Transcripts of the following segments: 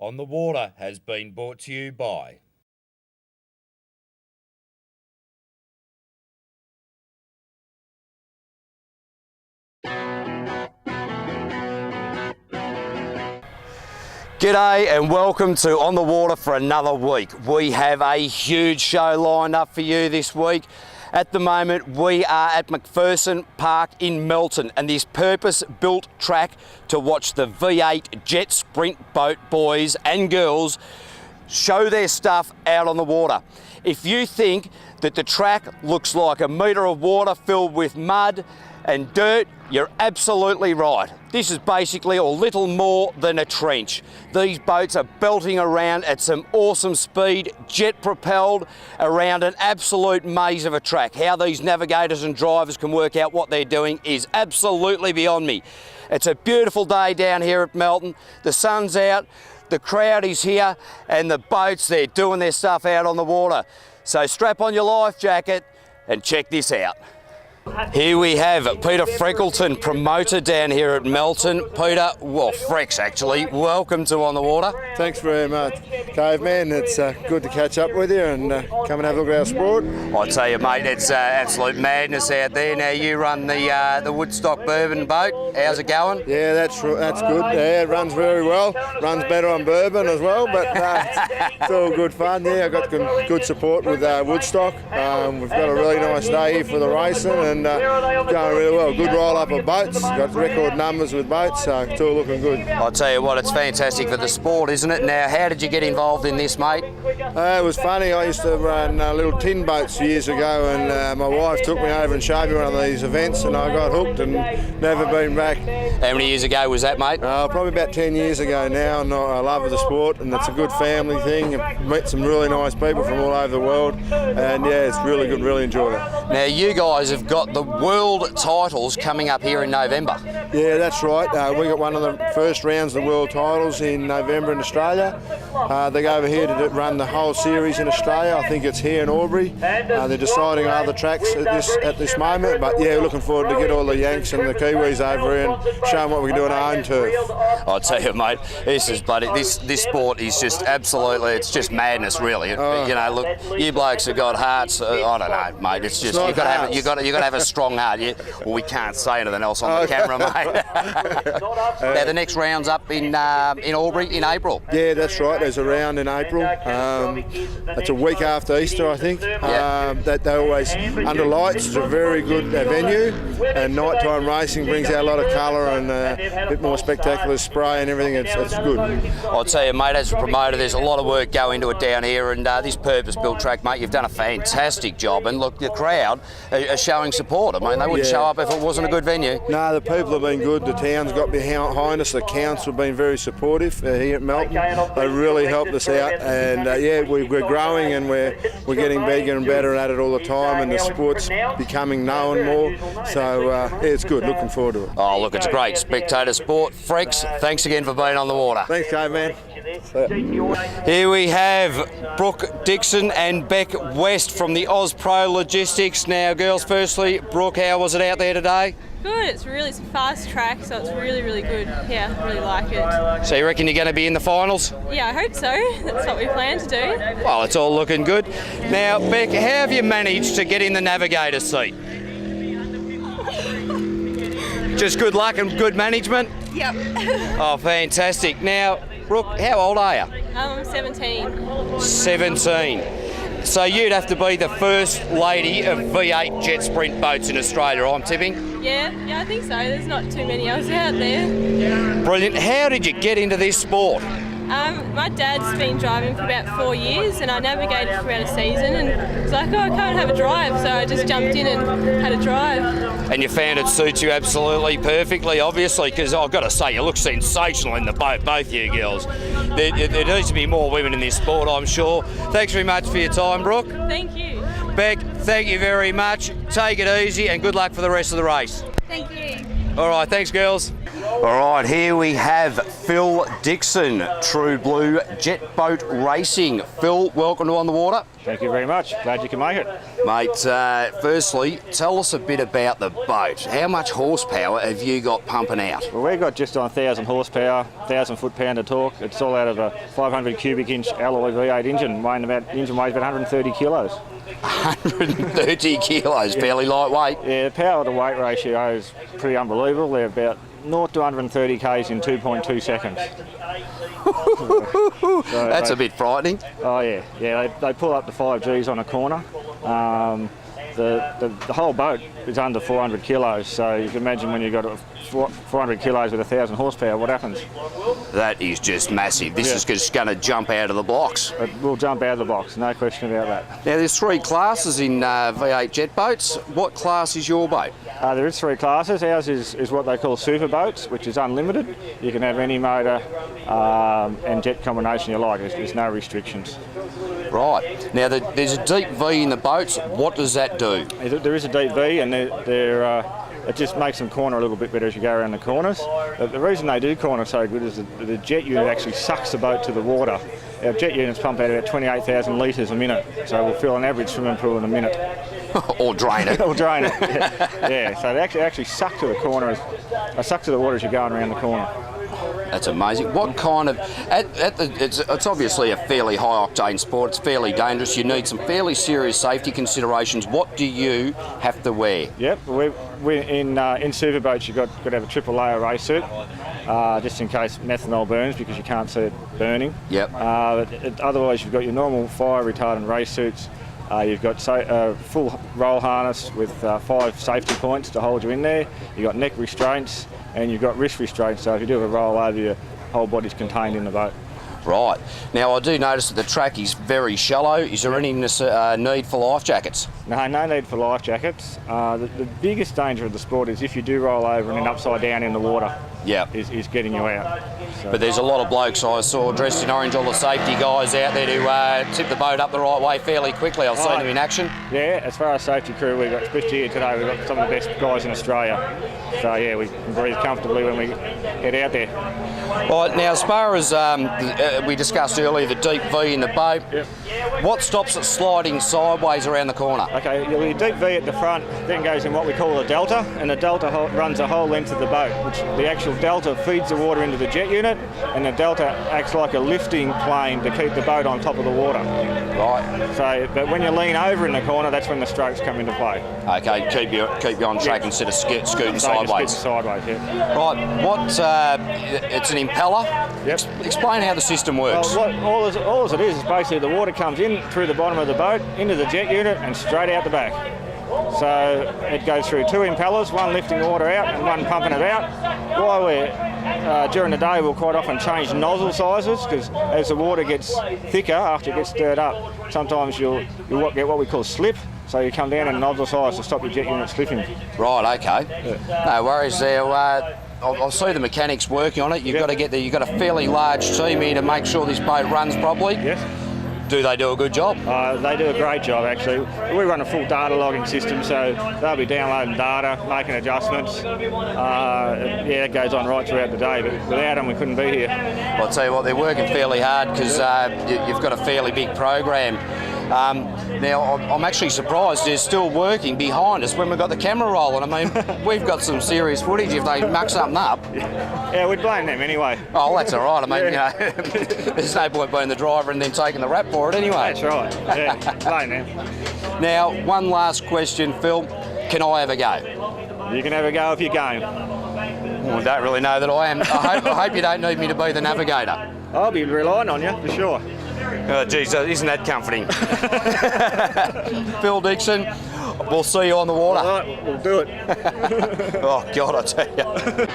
on the Water has been brought to you by G'day and welcome to On the Water for another week. We have a huge show lined up for you this week. At the moment we are at McPherson Park in Melton, and this purpose-built track to watch the V8 jet sprint boat boys and girls show their stuff out on the water. If you think that the track looks like a metre of water filled with mud and dirt, you're absolutely right. This is basically a little more than a trench. These boats are belting around at some awesome speed, jet propelled around an absolute maze of a track. How these navigators and drivers can work out what they're doing is absolutely beyond me. It's a beautiful day down here at Melton. The sun's out, the crowd is here, and the boats, they're doing their stuff out on the water. So strap on your life jacket and check this out. Here we have Peter Freckleton, promoter down here at Melton. Peter, well, Frex actually, welcome to On the Water. Thanks very much, Caveman. It's good to catch up with you and come and have a look at our sport. I tell you, mate, it's absolute madness out there. Now you run the Woodstock Bourbon boat. How's it going? Yeah, that's good. Yeah, it runs very well. Runs better on bourbon as well, but it's all good fun. Yeah, I got good support with Woodstock. We've got a really nice day here for the racing, and going really well. Good roll-up of boats. Got record numbers with boats, so it's all looking good. I'll tell you what, it's fantastic for the sport, isn't it? Now, how did you get involved in this, mate? It was funny. I used to run little tin boats years ago, and my wife took me over and showed me one of these events, and I got hooked and never been back. How many years ago was that, mate? Probably about 10 years ago now, and I love the sport, and it's a good family thing. I've met some really nice people from all over the world, and yeah, it's really good, really enjoyed it. Now, you guys have got the world titles coming up here in November. Yeah, that's right. We got one of the first rounds of the world titles in November in Australia. They go over here to run the whole series in Australia. I think it's here in Albury. They're deciding on other tracks at this moment, but yeah, looking forward to get all the Yanks and the Kiwis over here and show them what we can do on our own turf. I'll tell you, mate, this is bloody. This sport is just absolutely. It's just madness, really. You know, look, you blokes have got hearts. I don't know, mate. It's just you've got to have a strong heart. Well, we can't say anything else on the camera, mate. Now the next round's up in Albury in April. Yeah, that's right. There's a round in April. It's a week after Easter, I think. That they always under lights. It's a very good venue, and nighttime racing brings out a lot of colour and a bit more spectacular spray and everything. It's good. I'll tell you, mate, as a promoter, there's a lot of work going into it down here, and this purpose-built track, mate, you've done a fantastic job. And look, the crowd are showing support. I mean, they wouldn't show up if it wasn't a good venue. No, the people have been good. The town's got behind us. The council have been very supportive here at Melton. They really helped us out, and yeah, we're growing and we're getting bigger and better at it all the time, and the sport's becoming known more. So yeah, it's good. Looking forward to it. Oh, look, it's a great spectator sport. Frex, thanks again for being on the water. Thanks, Caveman. Here we have Brooke Dixon and Beck West from the Oz Pro Logistics. Now, girls, firstly, Brooke, how was it out there today? Good. It's a fast track, so it's really, really good. Yeah, I really like it. So you reckon you're going to be in the finals? Yeah, I hope so. That's what we plan to do. Well, it's all looking good. Now, Beck, how have you managed to get in the navigator seat? Just good luck and good management? Yep. Oh, fantastic. Now, Brooke, how old are you? I'm 17. 17. So you'd have to be the first lady of V8 jet sprint boats in Australia, I'm tipping? Yeah, I think so. There's not too many else out there. Brilliant. How did you get into this sport? My dad's been driving for about 4 years, and I navigated for about a season, and I was like, oh, I can't have a drive, so I just jumped in and had a drive. And you found it suits you absolutely perfectly, obviously, because I've got to say, you look sensational in the boat, both you girls. There needs to be more women in this sport, I'm sure. Thanks very much for your time, Brooke. Thank you. Beck, thank you very much. Take it easy and good luck for the rest of the race. Thank you. All right, thanks, girls. All right, here we have Phil Dixon, True Blue Jet Boat Racing. Phil, welcome to On the Water. Thank you very much. Glad you can make it. Mate, firstly, tell us a bit about the boat. How much horsepower have you got pumping out? Well, we've got just on 1,000 horsepower, 1,000 foot-pounder torque. It's all out of a 500 cubic inch alloy V8 engine. Engine weighs about 130 kilos. 130 kilos, fairly lightweight. Yeah, the power to weight ratio is pretty unbelievable. They're about 0 to 130 k's in 2.2 seconds. So That's a bit frightening. Oh yeah, they pull up to 5 Gs on a corner. The whole boat is under 400 kilos, so you can imagine when you've got 400 kilos with 1,000 horsepower, what happens? That is just massive. This is just going to jump out of the blocks. It will jump out of the box, no question about that. Now, there's 3 classes in V8 jet boats. What class is your boat? There is 3 classes. Ours is what they call super boats, which is unlimited. You can have any motor and jet combination you like. There's no restrictions. Right. Now, there's a deep V in the boats. What does that do? There is a deep V, and it just makes them corner a little bit better as you go around the corners. The reason they do corner so good is the jet unit actually sucks the boat to the water. Our jet units pump out about 28,000 litres a minute, so we'll fill an average swimming pool in a minute. Or drain it. Or drain it, yeah. So they actually suck to the corner, suck to the water as you're going around the corner. That's amazing. What kind of... It's obviously a fairly high-octane sport. It's fairly dangerous. You need some fairly serious safety considerations. What do you have to wear? Yep. In super boats, you've got to have a triple layer race suit, just in case methanol burns, because you can't see it burning. Yep. Otherwise, you've got your normal fire retardant race suits. You've got full roll harness with 5 safety points to hold you in there. You've got neck restraints and you've got wrist restraints, so if you do a roll over, your whole body's contained in the boat. Right. Now, I do notice that the track is very shallow. Is there any need for life jackets? No need for life jackets. The biggest danger of the sport is if you do roll over and end upside down in the water. Yeah. Is getting you out. So. But there's a lot of blokes I saw dressed in orange, all the safety guys out there to tip the boat up the right way fairly quickly. I've seen them in action. Yeah, as far as safety crew, we've got, especially here today, we've got some of the best guys in Australia. So yeah, we can breathe comfortably when we get out there. Right, now as far as we discussed earlier, the deep V in the boat, yep. What stops it sliding sideways around the corner? Okay, your deep V at the front then goes in what we call a delta, and the delta runs the whole length of the boat, which the actual delta feeds the water into the jet unit, and the delta acts like a lifting plane to keep the boat on top of the water. Right. So, but when you lean over in the corner, that's when the strokes come into play. Okay, keep you on track instead of scooting sideways. Sideways, yeah. Right, it's an impeller. Yep. Explain how the system works. Well, all it is basically the water comes in through the bottom of the boat, into the jet unit, and straight out the back. So it goes through 2 impellers, one lifting the water out and one pumping it out. While we're during the day, we'll quite often change nozzle sizes, because as the water gets thicker after it gets stirred up, sometimes you'll get what we call slip. So you come down in nozzle size to stop your jet unit slipping. Right. Okay. Yeah. No worries there. I'll see the mechanics working on it. You've got a fairly large team here to make sure this boat runs properly. Yes. Do they do a good job? They do a great job, actually. We run a full data logging system, so they'll be downloading data, making adjustments. It goes on right throughout the day, but without them we couldn't be here. Well, I'll tell you what, they're working fairly hard because you've got a fairly big program. Now, I'm actually surprised they're still working behind us when we've got the camera rolling. I mean, we've got some serious footage if they muck something up. Yeah, we'd blame them anyway. Oh, that's all right. I mean, there's no point being the driver and then taking the rap for it anyway. That's right. Yeah, blame them. Now, one last question, Phil. Can I have a go? You can have a go if you're game. Well, I don't really know that I am. I hope you don't need me to be the navigator. I'll be relying on you, for sure. Oh, geez, isn't that comforting? Phil Dixon, we'll see you on the water. All right, we'll do it. Oh, God, I tell you.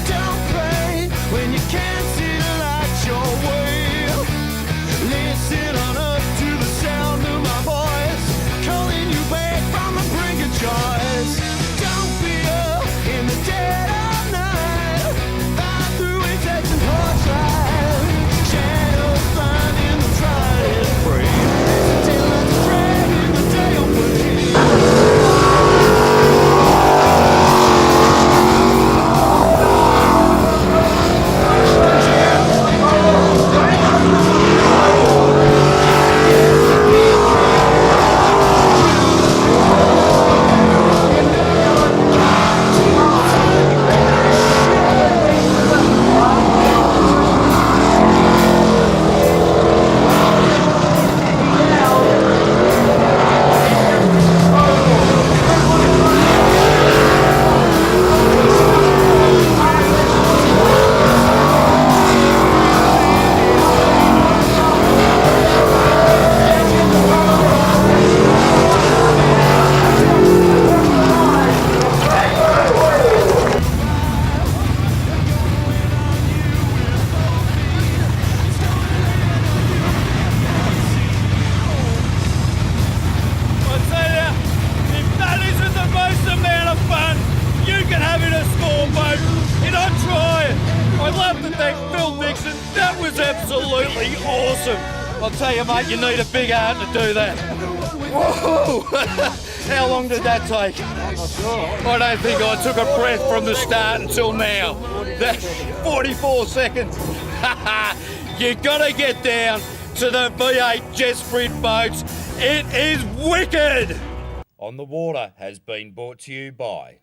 Don't pray when you can't. Dixon, that was absolutely awesome. I'll tell you, mate, you need a big heart to do that. Whoa! How long did that take? I don't think I took a breath from the start until now. That's 44 seconds. You gotta get down to the V8 jet sprint boats. It is wicked. On the Water has been brought to you by